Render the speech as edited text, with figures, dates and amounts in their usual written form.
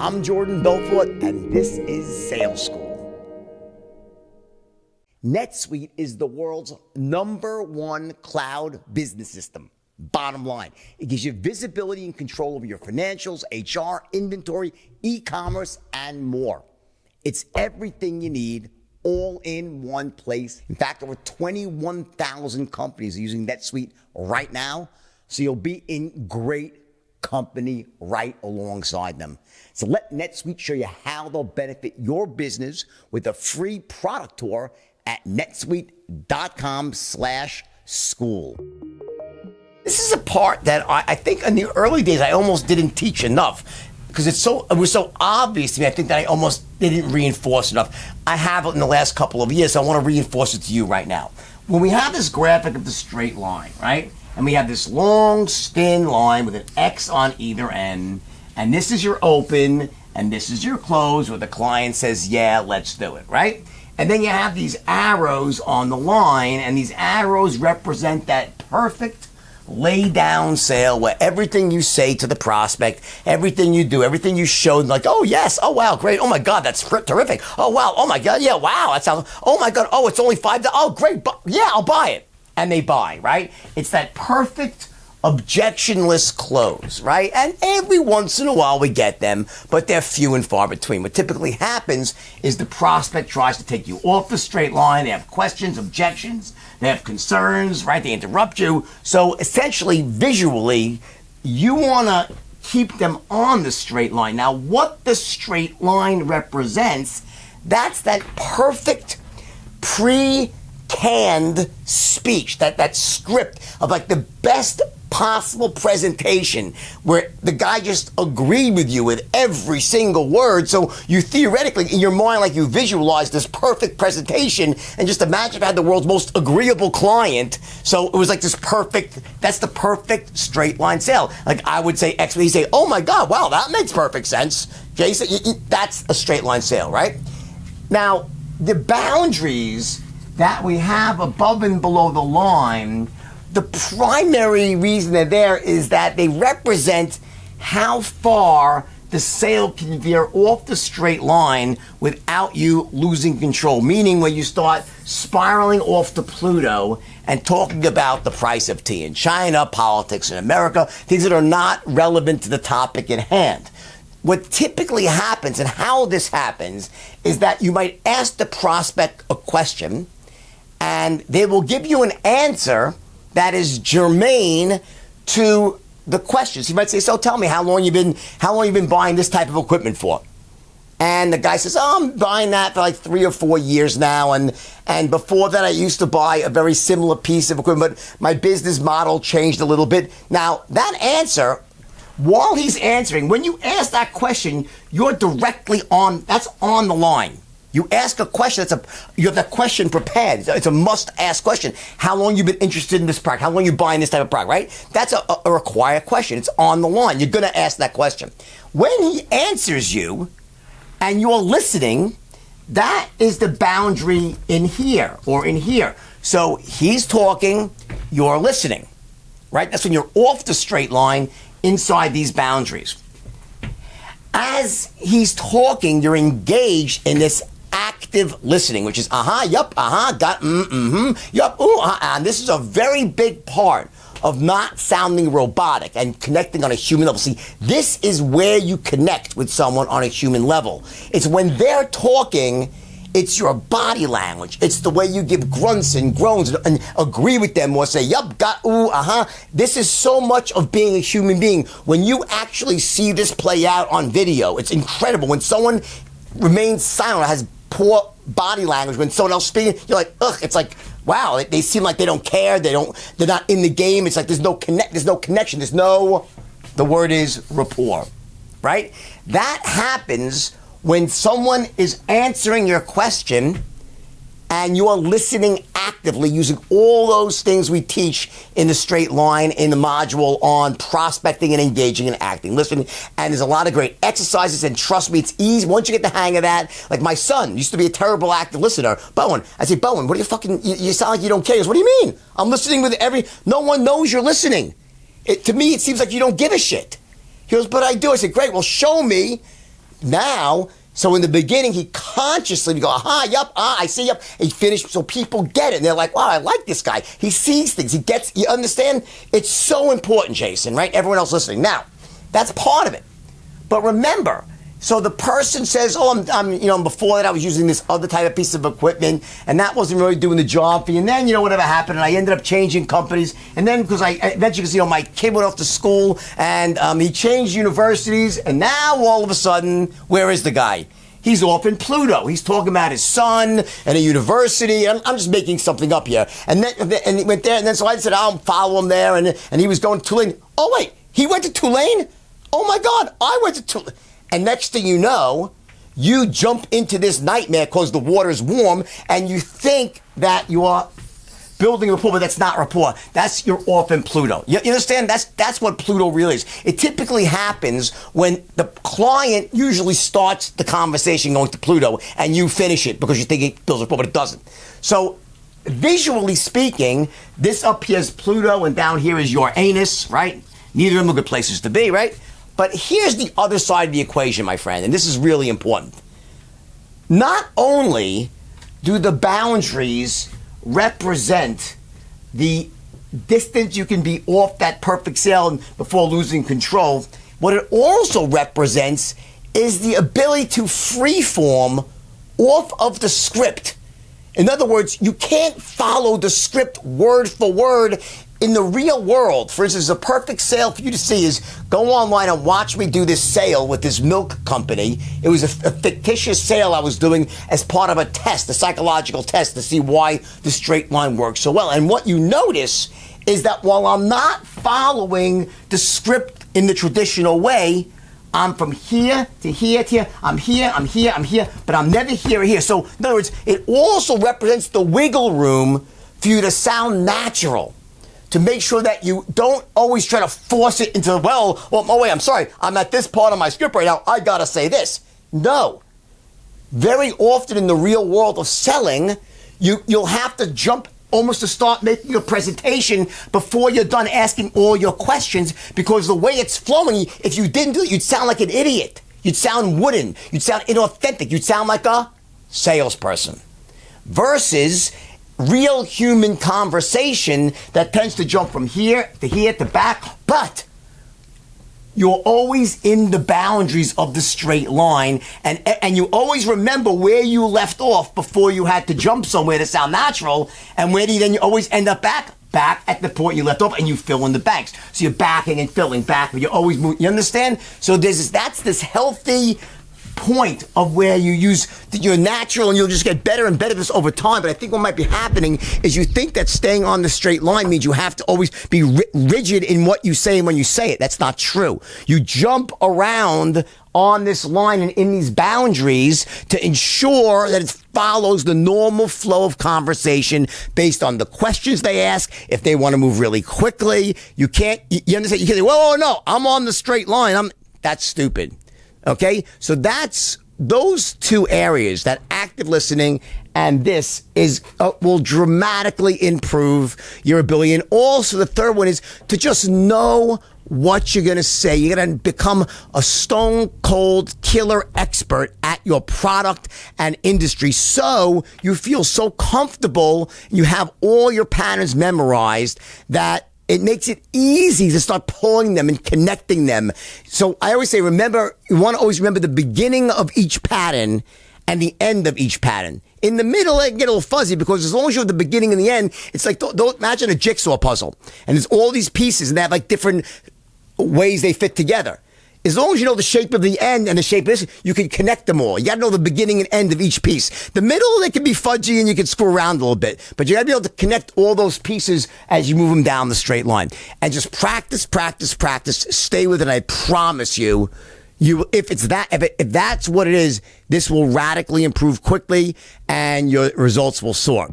I'm Jordan Belfort, and this is Sales School. NetSuite is the world's #1 cloud business system. Bottom line, it gives you visibility and control over your financials, HR, inventory, e-commerce, and more. It's everything you need all in one place. In fact, over 21,000 companies are using NetSuite right now, so you'll be in great company right alongside them. So let NetSuite show you how they'll benefit your business with a free product tour at netsuite.com/school. This is a part that I think in the early days I almost didn't teach enough because it was so obvious to me. I think that I almost didn't reinforce enough. I have it in the last couple of years, so I want to reinforce it to you right now. When we have this graphic of the straight line, right? And we have this long, thin line with an X on either end, and this is your open, and this is your close, where the client says, yeah, let's do it, right? And then you have these arrows on the line, and these arrows represent that perfect lay down sale where everything you say to the prospect, everything you do, everything you show, like, oh yes, oh wow, great, oh my God, that's terrific, oh wow, oh my God, yeah, wow, that sounds, oh my God, oh, it's only $5, oh great, yeah, I'll buy it. And they buy, right? It's that perfect objectionless close, right? And every once in a while we get them, but they're few and far between. What typically happens is the prospect tries to take you off the straight line. They have questions, objections, they have concerns, right? They interrupt you. So essentially, visually, you want to keep them on the straight line. Now, what the straight line represents, that's that perfect canned speech, that script of like the best possible presentation where the guy just agreed with you with every single word. So you theoretically, in your mind, like you visualize this perfect presentation and just imagine if I had the world's most agreeable client. So it was like this perfect, that's the perfect straight line sale. Like I would say X, he'd say, oh my God, wow, that makes perfect sense. Jason, that's a straight line sale, right? Now, the boundaries that we have above and below the line, the primary reason they're there is that they represent how far the sale can veer off the straight line without you losing control. Meaning when you start spiraling off to Pluto and talking about the price of tea in China, politics in America, things that are not relevant to the topic at hand. What typically happens and how this happens is that you might ask the prospect a question and they will give you an answer that is germane to the questions. You might say, so tell me how long you been buying this type of equipment for? And the guy says, oh, I'm buying that for like 3 or 4 years now. And before that, I used to buy a very similar piece of equipment, but my business model changed a little bit. Now, that answer, while he's answering, when you ask that question, you're directly that's on the line. You ask a question, you have that question prepared. It's a must-ask question. How long you been interested in this product? How long you buying this type of product, right? That's a required question. It's on the line. You're going to ask that question. When he answers you and you're listening, that is the boundary in here or in here. So he's talking, you're listening, right? That's when you're off the straight line inside these boundaries. As he's talking, you're engaged in this active listening, which is yup, got, yup, and this is a very big part of not sounding robotic and connecting on a human level. See, this is where you connect with someone on a human level. It's when they're talking, it's your body language. It's the way you give grunts and groans and agree with them or say, yup, got, This is so much of being a human being. When you actually see this play out on video, it's incredible. When someone remains silent, has poor body language, when someone else speaking, you're like, ugh, it's like, wow, they seem like they don't care, they're not in the game. It's like there's no connection, the word is rapport, right? That happens when someone is answering your question and you're listening actively using all those things we teach in the straight line in the module on prospecting and engaging and acting, listening. And there's a lot of great exercises, and trust me, it's easy. Once you get the hang of that, like my son used to be a terrible active listener. Bowen, I say, Bowen, what are you sound like you don't care. He goes, what do you mean? I'm listening with no one knows you're listening. To me, it seems like you don't give a shit. He goes, but I do. I said, great, well, show me now, so in the beginning, he consciously would go, aha, yup, I see, yup. He finished, so people get it. And they're like, wow, I like this guy. He sees things. He gets, you understand? It's so important, Jason, right? Everyone else listening. Now, that's part of it. But remember, so the person says, oh, I'm before that I was using this other type of piece of equipment, and that wasn't really doing the job for you. And then, whatever happened, and I ended up changing companies. And then, because I eventually, because, my kid went off to school, and he changed universities, and now all of a sudden, where is the guy? He's off in Pluto. He's talking about his son and a university. I'm just making something up here. And then he went there, and then so I said, I'll follow him there, and he was going to Tulane. Oh, wait, he went to Tulane? Oh, my God, I went to Tulane. And next thing you know, you jump into this nightmare because the water is warm, and you think that you are building rapport, but that's not rapport. That's you're off in Pluto. You understand? That's what Pluto really is. It typically happens when the client usually starts the conversation going to Pluto, and you finish it because you think it builds rapport, but it doesn't. So visually speaking, this up here is Pluto, and down here is Uranus, right? Neither of them are good places to be, right? But here's the other side of the equation, my friend, and this is really important. Not only do the boundaries represent the distance you can be off that perfect sail before losing control, what it also represents is the ability to freeform off of the script. In other words, you can't follow the script word for word in the real world. For instance, a perfect sale for you to see is go online and watch me do this sale with this milk company. It was a fictitious sale I was doing as part of a test, a psychological test to see why the straight line works so well. And what you notice is that while I'm not following the script in the traditional way, I'm from here to here to here. I'm here, but I'm never here or here. So in other words, it also represents the wiggle room for you to sound natural, to make sure that you don't always try to force it into, oh wait, I'm sorry, I'm at this part of my script right now, I gotta say this. No. Very often in the real world of selling, you'll have to jump almost to start making your presentation before you're done asking all your questions, because the way it's flowing, if you didn't do it, you'd sound like an idiot. You'd sound wooden. You'd sound inauthentic. You'd sound like a salesperson. Versus real human conversation that tends to jump from here to back, but you're always in the boundaries of the straight line, and you always remember where you left off before you had to jump somewhere to sound natural, and where do you then you always end up back at the point you left off, and you fill in the blanks. So you're backing and filling back, but you're always moving. You understand? So that's this healthy point of where you use your natural, and you'll just get better and better at this over time. But I think what might be happening is you think that staying on the straight line means you have to always be rigid in what you say and when you say it. That's not true. You jump around on this line and in these boundaries to ensure that it follows the normal flow of conversation based on the questions they ask. If they want to move really quickly, you understand? You can't say, whoa, no, I'm on the straight line. That's stupid. Okay, so that's those two areas, that active listening and this will dramatically improve your ability. And also the third one is to just know what you're going to say. You're going to become a stone cold killer expert at your product and industry. So you feel so comfortable, you have all your patterns memorized that it makes it easy to start pulling them and connecting them. So I always say, you want to always remember the beginning of each pattern and the end of each pattern. In the middle, it can get a little fuzzy because as long as you have the beginning and the end, it's like, don't imagine a jigsaw puzzle. And there's all these pieces and they have like different ways they fit together. As long as you know the shape of the end and the shape of this, you can connect them all. You got to know the beginning and end of each piece. The middle, they can be fudgy and you can screw around a little bit. But you got to be able to connect all those pieces as you move them down the straight line. And just practice. Stay with it. I promise you, if that's what it is, this will radically improve quickly and your results will soar.